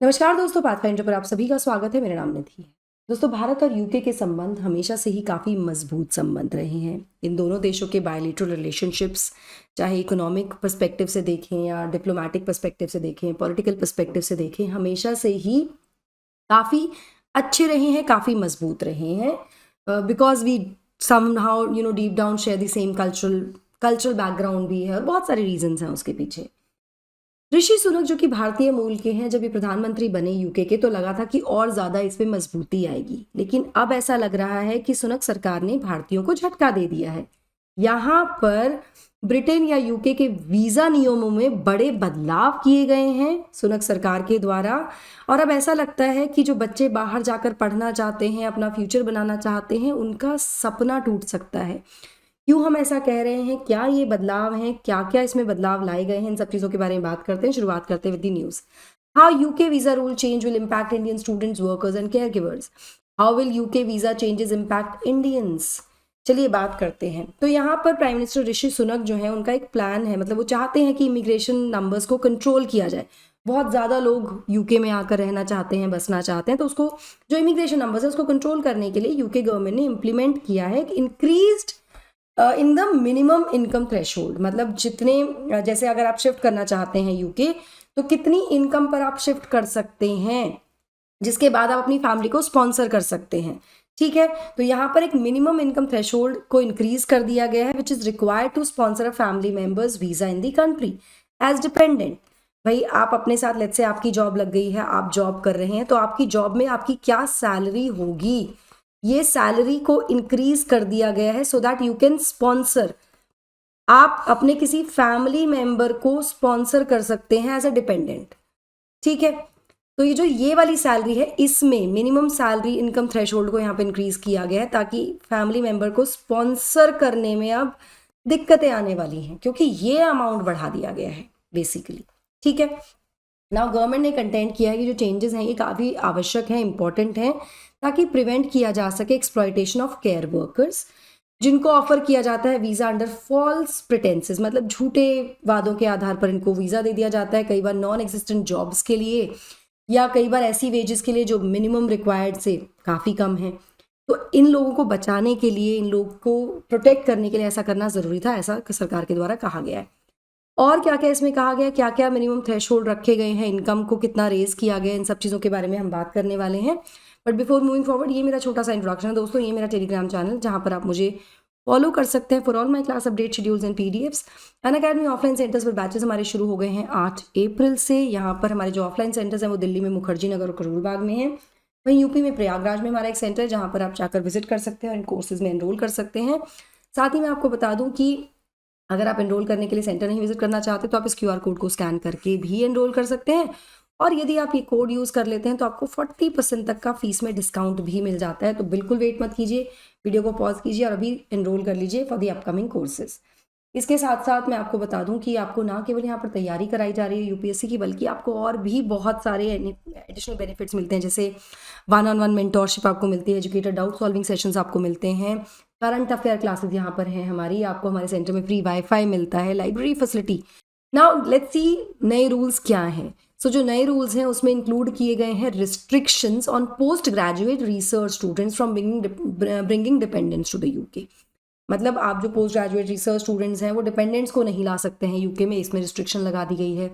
नमस्कार दोस्तों, पाथफाइंडर पर आप सभी का स्वागत है। मेरा नाम निधि है। दोस्तों, भारत और यूके के संबंध हमेशा से ही काफ़ी मजबूत संबंध रहे हैं। इन दोनों देशों के बायलैटरल रिलेशनशिप्स, चाहे इकोनॉमिक पर्सपेक्टिव से देखें या डिप्लोमेटिक पर्सपेक्टिव से देखें, पॉलिटिकल पर्सपेक्टिव से देखें, हमेशा से ही काफ़ी अच्छे रहे हैं, काफ़ी मजबूत रहे हैं। Because we somehow deep down share the same cultural background भी है और बहुत सारे रीजंस हैं उसके पीछे। ऋषि सुनक जो कि भारतीय मूल के हैं, जब ये प्रधानमंत्री बने यूके के तो लगा था कि और ज़्यादा इसमें मजबूती आएगी, लेकिन अब ऐसा लग रहा है कि सुनक सरकार ने भारतीयों को झटका दे दिया है। यहाँ पर ब्रिटेन या यूके के वीज़ा नियमों में बड़े बदलाव किए गए हैं सुनक सरकार के द्वारा, और अब ऐसा लगता है कि जो बच्चे बाहर जाकर पढ़ना चाहते हैं, अपना फ्यूचर बनाना चाहते हैं, उनका सपना टूट सकता है। क्यों हम ऐसा कह रहे हैं, क्या ये बदलाव हैं, क्या क्या इसमें बदलाव लाए गए हैं, इन सब चीज़ों के बारे में बात करते हैं। शुरुआत करते हैं with the news. How UK visa rule change will impact Indian students, workers and care givers. How will UK visa changes impact Indians. चलिए बात करते हैं। तो यहाँ पर प्राइम मिनिस्टर ऋषि सुनक जो है, उनका एक प्लान है, मतलब वो चाहते हैं कि इमिग्रेशन नंबर्स को कंट्रोल किया जाए। बहुत ज़्यादा लोग यूके में आकर रहना चाहते हैं, बसना चाहते हैं, तो उसको जो इमिग्रेशन नंबर्स है उसको कंट्रोल करने के लिए यूके गवर्नमेंट ने इम्प्लीमेंट किया है increased in the minimum income threshold. मतलब जितने जैसे अगर आप शिफ्ट करना चाहते हैं यूके, तो कितनी इनकम पर आप शिफ्ट कर सकते हैं, जिसके बाद आप अपनी फैमिली को स्पॉन्सर कर सकते हैं। ठीक है, तो यहाँ पर एक मिनिमम इनकम थ्रेशोल्ड को इंक्रीज कर दिया गया है, which is required to sponsor a family members visa in the country as dependent. भाई आप अपने साथ, लेट्स से आपकी जॉब लग गई है, आप जॉब कर रहे हैं, तो आपकी जॉब में आपकी क्या सैलरी होगी, ये सैलरी को इंक्रीज कर दिया गया है so that you can sponsor. आप अपने किसी फैमिली मेंबर को स्पॉन्सर कर सकते हैं एज अ डिपेंडेंट। ठीक है, तो ये वाली सैलरी है, इसमें मिनिमम सैलरी इनकम थ्रेशोल्ड को यहाँ पे इंक्रीज किया गया है ताकि फैमिली मेंबर को स्पॉन्सर करने में अब दिक्कतें आने वाली हैं, क्योंकि ये अमाउंट बढ़ा दिया गया है बेसिकली। ठीक है, नाउ गवर्नमेंट ने कंटेंट किया है कि जो चेंजेस हैं ये काफ़ी आवश्यक हैं, इंपॉर्टेंट हैं, ताकि प्रिवेंट किया जा सके एक्सप्लॉयटेशन ऑफ केयर वर्कर्स, जिनको ऑफर किया जाता है वीज़ा अंडर फॉल्स प्रिटेंसेस। मतलब झूठे वादों के आधार पर इनको वीज़ा दे दिया जाता है, कई बार नॉन एग्जिस्टेंट जॉब्स के लिए या कई बार ऐसी वेजेस के लिए जो मिनिमम रिक्वायर्ड से काफ़ी कम है। तो इन लोगों को बचाने के लिए, इन लोगों को प्रोटेक्ट करने के लिए ऐसा करना ज़रूरी था, ऐसा सरकार के द्वारा कहा गया है। और क्या क्या इसमें कहा गया, क्या क्या मिनिमम थ्रेशोल्ड रखे गए हैं, इनकम को कितना रेज किया गया, इन सब चीज़ों के बारे में हम बात करने वाले हैं। बट बिफोर मूविंग फॉरवर्ड, ये मेरा छोटा सा इंट्रोडक्शन है दोस्तों। ये मेरा टेलीग्राम चैनल, जहाँ पर आप मुझे फॉलो कर सकते हैं for all my class update schedules and PDFs. Unacademy offline centres पर बैचेस हमारे शुरू हो गए हैं 8 अप्रैल से। यहाँ पर हमारे जो ऑफलाइन सेंटर्स हैं वो दिल्ली में मुखर्जी नगर और करोलबाग में हैं। वहीं यूपी में प्रयागराज में हमारा एक सेंटर है, जहाँ पर आप जाकर विजिट कर सकते हैं और इन कोर्सेज में एनरोल कर सकते हैं। साथ ही मैं आपको बता दूँ कि अगर आप एनरोल करने के लिए सेंटर नहीं विजिट करना चाहते तो आप इस QR कोड को स्कैन करके भी एनरोल कर सकते हैं, और यदि आप ये कोड यूज़ कर लेते हैं तो आपको 40% तक का फीस में डिस्काउंट भी मिल जाता है। तो बिल्कुल वेट मत कीजिए, वीडियो को पॉज कीजिए और अभी एनरोल कर लीजिए फॉर दी अपकमिंग कोर्सेज। इसके साथ साथ मैं आपको बता दूं कि आपको ना केवल यहाँ पर तैयारी कराई जा रही है यूपीएससी की, बल्कि आपको और भी बहुत सारे एडिशनल बेनिफिट्स मिलते हैं, जैसे 1-on-1 मेंटोरशिप आपको मिलती है, एजुकेटर डाउट सॉल्विंग सेशंस आपको मिलते हैं, करंट अफेयर क्लासेस यहाँ पर हैं हमारी, आपको हमारे सेंटर में फ्री वाईफाई मिलता है, library facility. Now let's see नए रूल्स क्या हैं। सो जो नए रूल्स हैं उसमें इंक्लूड किए गए हैं restrictions on post graduate research students from bringing dependents to the UK. मतलब आप जो पोस्ट ग्रेजुएट रिसर्च स्टूडेंट्स हैं वो डिपेंडेंट्स को नहीं ला सकते हैं यूके में, इसमें रिस्ट्रिक्शन लगा दी गई है।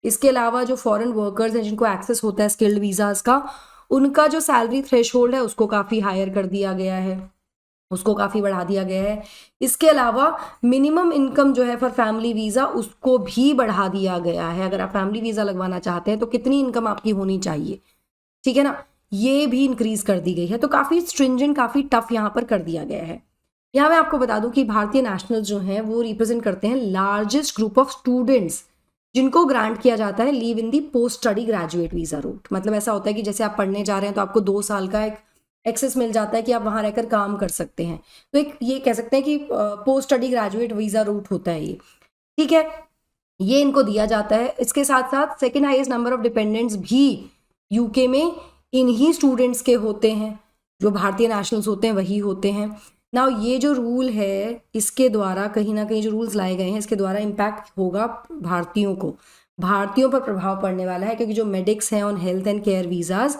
इसके अलावा जो फॉरेन वर्कर्स हैं जिनको एक्सेस होता है स्किल्ड वीज़ाज का, उनका जो सैलरी थ्रेशोल्ड है उसको काफ़ी हायर कर दिया गया है, उसको काफ़ी बढ़ा दिया गया है। इसके अलावा मिनिमम इनकम जो है फॉर फैमिली वीज़ा उसको भी बढ़ा दिया गया है। अगर आप फैमिली वीज़ा लगवाना चाहते हैं तो कितनी इनकम आपकी होनी चाहिए, ठीक है ना, ये भी इंक्रीज कर दी गई है। तो काफ़ी स्ट्रिंजेंट, काफ़ी टफ यहाँ पर कर दिया गया है। यहाँ मैं आपको बता दूं कि भारतीय नेशनल्स जो हैं वो रिप्रेजेंट करते हैं लार्जेस्ट ग्रुप ऑफ स्टूडेंट्स जिनको ग्रांट किया जाता है leave in the post study graduate visa route. मतलब ऐसा होता है कि जैसे आप पढ़ने जा रहे हैं तो आपको 2 साल का एक एक्सेस मिल जाता है कि आप वहाँ रहकर काम कर सकते हैं। तो एक ये कह सकते हैं कि post study graduate visa route होता है ये, ठीक है, ये इनको दिया जाता है। इसके साथ साथ second highest number of dependents भी यूके में इन्हीं स्टूडेंट्स के होते हैं, जो भारतीय नेशनल्स होते हैं वही होते हैं। नाउ ये जो रूल है, इसके द्वारा कहीं ना कहीं जो रूल्स लाए गए हैं इसके द्वारा इम्पैक्ट होगा भारतीयों को। भारतीयों पर प्रभाव पड़ने वाला है, क्योंकि जो मेडिक्स हैं on health and care visas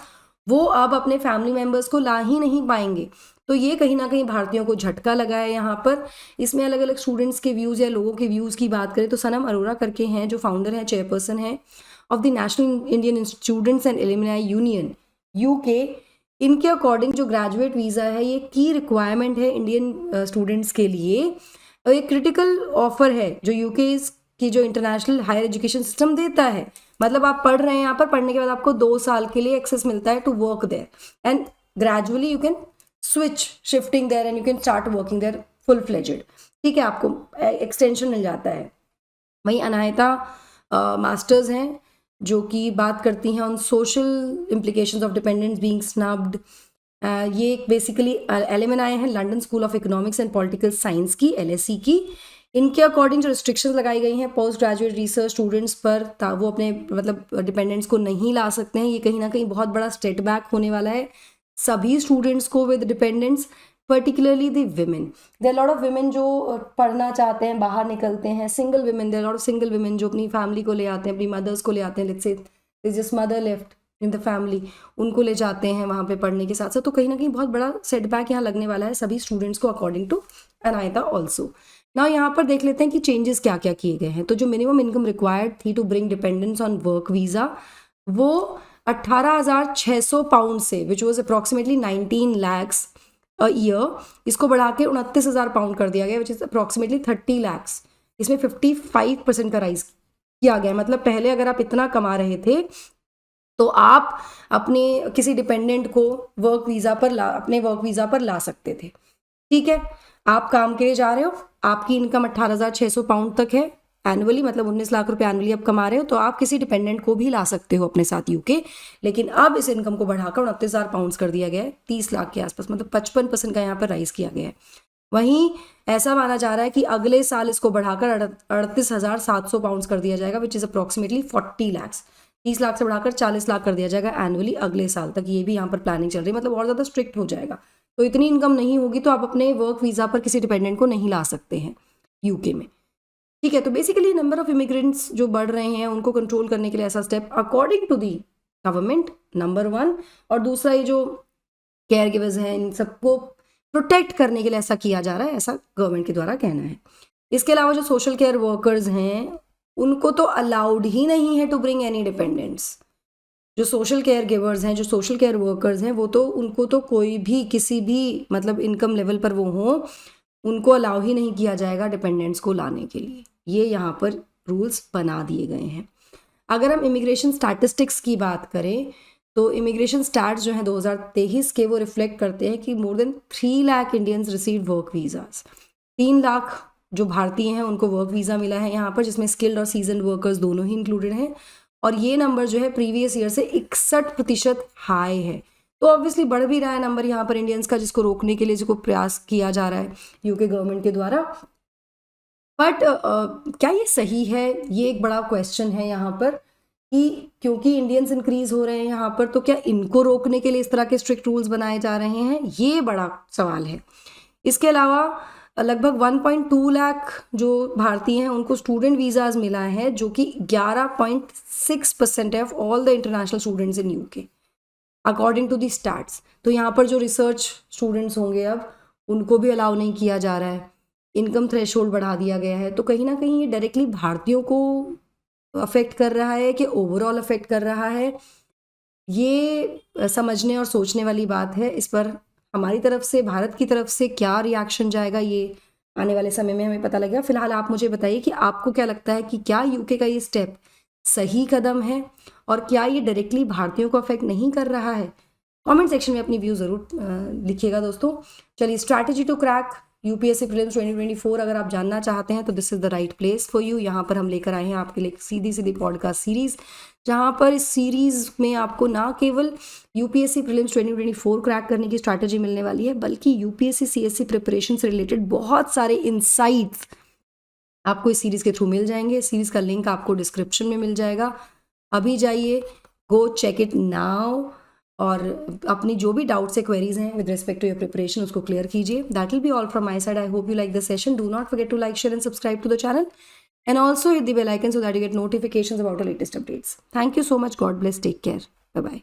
वो अब अपने फैमिली मेम्बर्स को ला ही नहीं पाएंगे। तो ये कहीं ना कहीं भारतीयों को झटका लगा है यहाँ पर। इसमें अलग अलग स्टूडेंट्स के व्यूज़ या लोगों के व्यूज़ की बात करें तो सनम अरोड़ा करके हैं जो फाउंडर हैं, चेयरपर्सन हैं of the national Indian students and alumni union UK. इनके अकॉर्डिंग जो ग्रेजुएट वीज़ा है ये की रिक्वायरमेंट है इंडियन स्टूडेंट्स के लिए, और एक क्रिटिकल ऑफर है जो यूके की जो इंटरनेशनल हायर एजुकेशन सिस्टम देता है। मतलब आप पढ़ रहे हैं यहाँ पर, पढ़ने के बाद आपको 2 साल के लिए एक्सेस मिलता है to work there and gradually you can switch shifting there and you can start working there full fledged. ठीक है, आपको एक्सटेंशन मिल जाता है। वहीं अनायता मास्टर्स हैं जो कि बात करती हैं on social implications of dependents being snubbed. ये एक बेसिकली एलएमएनआई है London school of economics and political science की, एलएसई की। इनके अकॉर्डिंग जो रिस्ट्रिक्शंस लगाई गई हैं पोस्ट ग्रेजुएट रिसर्च स्टूडेंट्स पर, वो अपने मतलब डिपेंडेंट्स को नहीं ला सकते हैं। ये कहीं ना कहीं बहुत बड़ा स्टेट बैक होने वाला है सभी स्टूडेंट्स को with dependents, particularly the women. There lot of women जो पढ़ना चाहते हैं, बाहर निकलते हैं, single women, there lot of single women जो अपनी फैमिली को ले आते हैं, अपनी मदर्स को ले आते हैं, let's say just mother left in the family, उनको ले जाते हैं वहाँ पे पढ़ने के साथ साथ। तो कहीं ना कहीं बहुत बड़ा सेटबैक यहाँ लगने वाला है सभी स्टूडेंट्स को अकॉर्डिंग टू अनायता ऑल्सो। ना यहाँ पर देख लेते हैं कि चेंजेस क्या क्या किए गए हैं। तो जो मिनिमम इनकम रिक्वायर्ड थी to bring dependence on work visa वो 18,600 पाउंड से, which was approximately 19 lakhs a year, इसको बढ़ा के 29,000 पाउंड कर दिया गया, विच इज़ अप्रॉक्सीमेटली 30 lakhs। इसमें 55% का राइज किया गया। मतलब पहले अगर आप इतना कमा रहे थे तो आप अपने किसी डिपेंडेंट को अपने वर्क वीज़ा पर ला सकते थे। ठीक है, आप काम के लिए जा रहे हो, आपकी इनकम 18,600 पाउंड तक है एनुअली, मतलब 19 लाख रुपए एनुअली आप कमा रहे हो, तो आप किसी डिपेंडेंट को भी ला सकते हो अपने साथ यूके। लेकिन अब इस इनकम को बढ़ाकर 29,000 पाउंड कर दिया गया है, 30 लाख के आसपास, मतलब 55% का यहाँ पर राइज किया गया है। वहीं ऐसा माना जा रहा है कि अगले साल इसको बढ़ाकर 38,700 पाउंड कर दिया जाएगा, which is approximately 40 lakhs। 30 lakh से बढ़ाकर 40 लाख कर दिया जाएगा एनुअली अगले साल तक। ये भी यहाँ पर प्लानिंग चल रही है, मतलब और ज़्यादा स्ट्रिक्ट हो जाएगा। तो इतनी इनकम नहीं होगी तो आप अपने वर्क वीज़ा पर किसी डिपेंडेंट को नहीं ला सकते हैं यूके में। ठीक है, तो बेसिकली नंबर ऑफ इमिग्रेंट्स जो बढ़ रहे हैं उनको कंट्रोल करने के लिए ऐसा step according to the government, number 1। और दूसरा ये जो केयर गिवर्स हैं इन सबको प्रोटेक्ट करने के लिए ऐसा किया जा रहा है, ऐसा गवर्नमेंट के द्वारा कहना है। इसके अलावा जो सोशल केयर वर्कर्स हैं उनको तो अलाउड ही नहीं है टू ब्रिंग एनी डिपेंडेंट्स। जो सोशल केयर गिवर्स हैं, जो सोशल केयर वर्कर्स हैं, वो तो उनको तो कोई भी किसी भी मतलब इनकम लेवल पर वो हों, उनको अलाउ ही नहीं किया जाएगा डिपेंडेंट्स को लाने के लिए। ये यहाँ पर रूल्स बना दिए गए हैं। अगर हम इमिग्रेशन स्टैटिस्टिक्स की बात करें तो इमिग्रेशन स्टैट्स जो हैं 2023 के, वो रिफ्लेक्ट करते हैं कि more than 3 lakh Indians receive work visas. 3 lakh जो भारतीय हैं उनको वर्क वीज़ा मिला है यहाँ पर, जिसमें स्किल्ड और सीजन वर्कर्स दोनों ही इंक्लूडेड हैं। और ये नंबर जो है प्रीवियस ईयर से 61% हाई है। तो ऑब्वियसली बढ़ भी रहा है नंबर यहाँ पर इंडियंस का, जिसको रोकने के लिए जिसको प्रयास किया जा रहा है यूके गवर्नमेंट के द्वारा। बट क्या ये सही है, ये एक बड़ा क्वेश्चन है यहाँ पर कि क्योंकि इंडियंस इंक्रीज हो रहे हैं यहाँ पर, तो क्या इनको रोकने के लिए इस तरह के स्ट्रिक्ट रूल्स बनाए जा रहे हैं, ये बड़ा सवाल है। इसके अलावा लगभग 1.2 लाख जो भारतीय हैं उनको स्टूडेंट वीज़ाज मिला है, जो कि 11.6% है of all the international students in UK according to the stats. तो यहाँ पर जो रिसर्च स्टूडेंट्स होंगे अब उनको भी अलाउ नहीं किया जा रहा है, इनकम थ्रेशोल्ड बढ़ा दिया गया है। तो कहीं ना कहीं ये डायरेक्टली भारतीयों को अफेक्ट कर रहा है कि ओवरऑल अफेक्ट कर रहा है, ये समझने और सोचने वाली बात है। इस पर हमारी तरफ से, भारत की तरफ से क्या रिएक्शन जाएगा, ये आने वाले समय में हमें पता लगेगा। फिलहाल आप मुझे बताइए कि आपको क्या लगता है कि क्या यूके का ये स्टेप सही कदम है और क्या ये डायरेक्टली भारतीयों को अफेक्ट नहीं कर रहा है। कमेंट सेक्शन में अपनी व्यू ज़रूर लिखिएगा दोस्तों। चलिए, strategy to crack UPSC prelims 2024 अगर आप जानना चाहते हैं तो this is the right place for you. यहाँ पर हम लेकर आए हैं आपके लिए सीधी सीधी पॉडकास्ट सीरीज़, जहाँ पर इस सीरीज़ में आपको ना केवल यूपीएससी प्रीलिम्स 2024 क्रैक करने की स्ट्रैटेजी मिलने वाली है, बल्कि यूपीएससी सीएससी प्रिपरेशन से रिलेटेड बहुत सारे इंसाइट्स आपको इस सीरीज़ के थ्रू मिल जाएंगे। इस सीरीज़ का लिंक आपको डिस्क्रिप्शन में मिल जाएगा। अभी जाइए, गो चेक इट नाउ, और अपनी जो भी डाउट्स या क्वेरीज हैं with respect to your preparation उसको क्लियर कीजिए। That will be all from my side. I hope you like the session. Do not forget to like, share and subscribe to the channel. and also hit the bell icon so that you get notifications about the latest updates. Thank you so much. God bless. Take care. Bye bye.